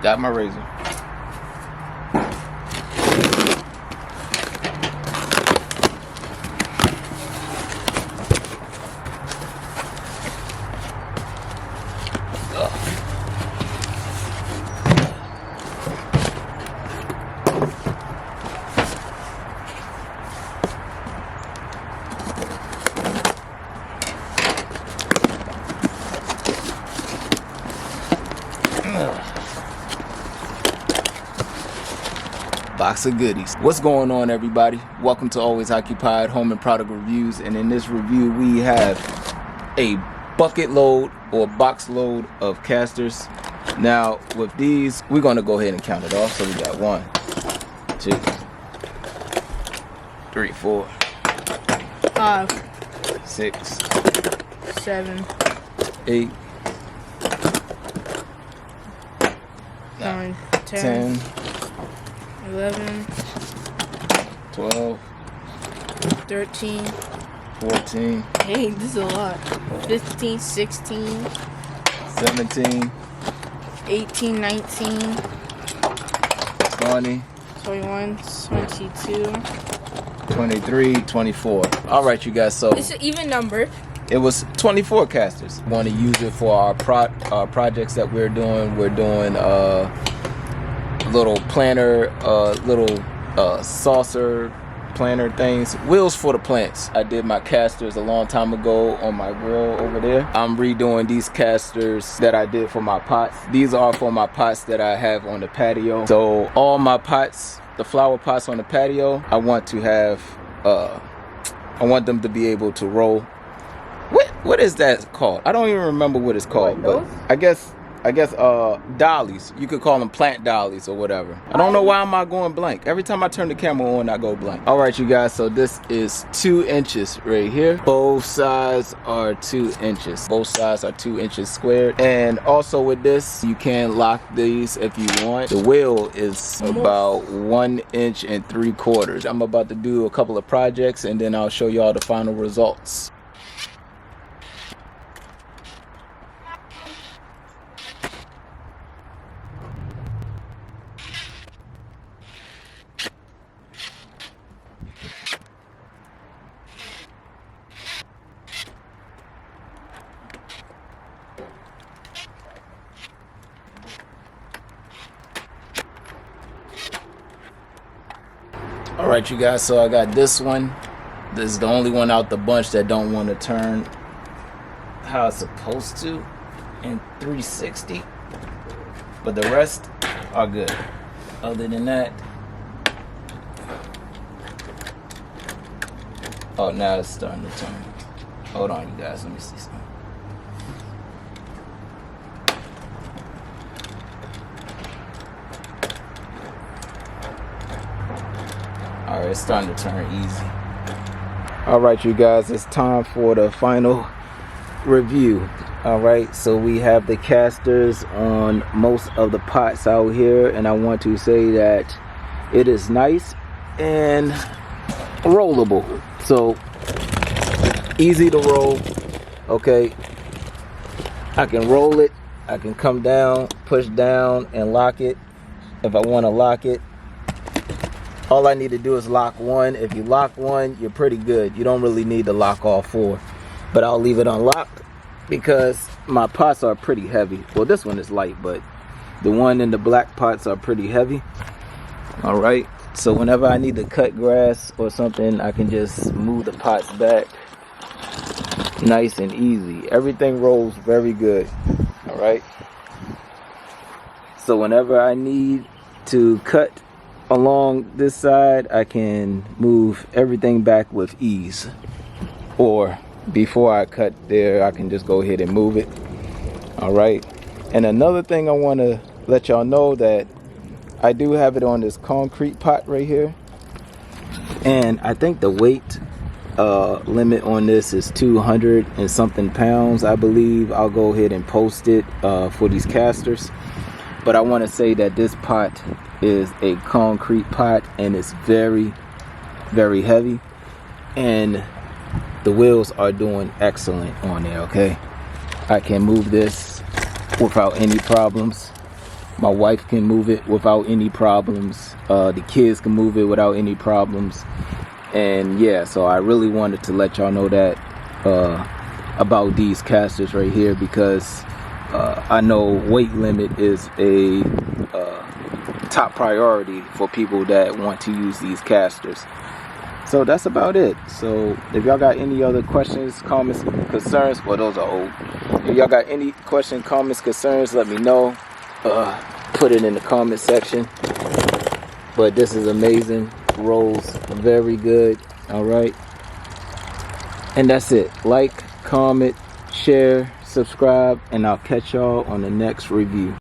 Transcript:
Got my razor. Box of goodies. What's going on, everybody? Welcome to Always Occupied Home and Product Reviews, and in this review we have a bucket load or box load of casters. Now with these, we're going to go ahead and count it off. So we got 1, 2, 3, 4, 5, 6, 7, 8, 9, 10, 11, 12, 13, 14, hey, this is a lot. 15, 16, 17, 18, 19, 20, 21, 22. 23, 24. All right, you guys, so It's an even number. it was 24 casters. Want to use it for our projects that we're doing. We're doing little planter, saucer planter things, wheels for the plants. I did my casters a long time ago on my grill over there. I'm redoing these casters that I did for my pots. These are for my pots that I have on the patio. So all my pots, the flower pots on the patio, I want to have I want them to be able to roll. What is that called? I don't even remember what it's called, but I guess dollies. You could call them plant dollies or whatever. I don't know why am I going blank. Every time I turn the camera on, I go blank. All right, you guys, so this is 2 inches right here. Both sides are 2 inches. Both sides are 2 inches squared. And also with this, you can lock these if you want. The wheel is about 1 inch and 3/4. I'm about to do a couple of projects and then I'll show y'all the final results. All right, you guys, so I got this one. This is the only one out the bunch that don't want to turn how it's supposed to in 360, but the rest are good. Other than that, oh, now it's starting to turn. Hold on, you guys, let me see something. All right, it's starting to turn easy. All right, you guys, it's time for the final review. All right, so we have the casters on most of the pots out here, and I want to say that it is nice and rollable. So easy to roll. Okay, I can roll it. I can come down, push down, and lock it if I want to lock it. All I need to do is lock one. If you lock one, you're pretty good. You don't really need to lock all 4. But I'll leave it unlocked because my pots are pretty heavy. Well, this one is light, but the one in the black pots are pretty heavy. All right. So whenever I need to cut grass or something, I can just move the pots back. Nice and easy. Everything rolls very good. All right. So whenever I need to cut along this side, I can move everything back with ease. Or before I cut there, I can just go ahead and move it. All right. And another thing I want to let y'all know that I do have it on this concrete pot right here. And I think the weight limit on this is 200 and something pounds, I believe. I'll go ahead and post it for these casters. But I want to say that this pot is a concrete pot and it's very, very heavy. And the wheels are doing excellent on there, okay? I can move this without any problems. My wife can move it without any problems. The kids can move it without any problems. And yeah, so I really wanted to let y'all know that about these casters right here, because I know weight limit is a top priority for people that want to use these casters. So that's about it. So if y'all got any other questions, comments, concerns, well, those are old. If y'all got any questions, comments, concerns, let me know. Put it in the comment section. But this is amazing. Rolls very good. All right. And that's it. Like, comment, share, subscribe, and I'll catch y'all on the next review.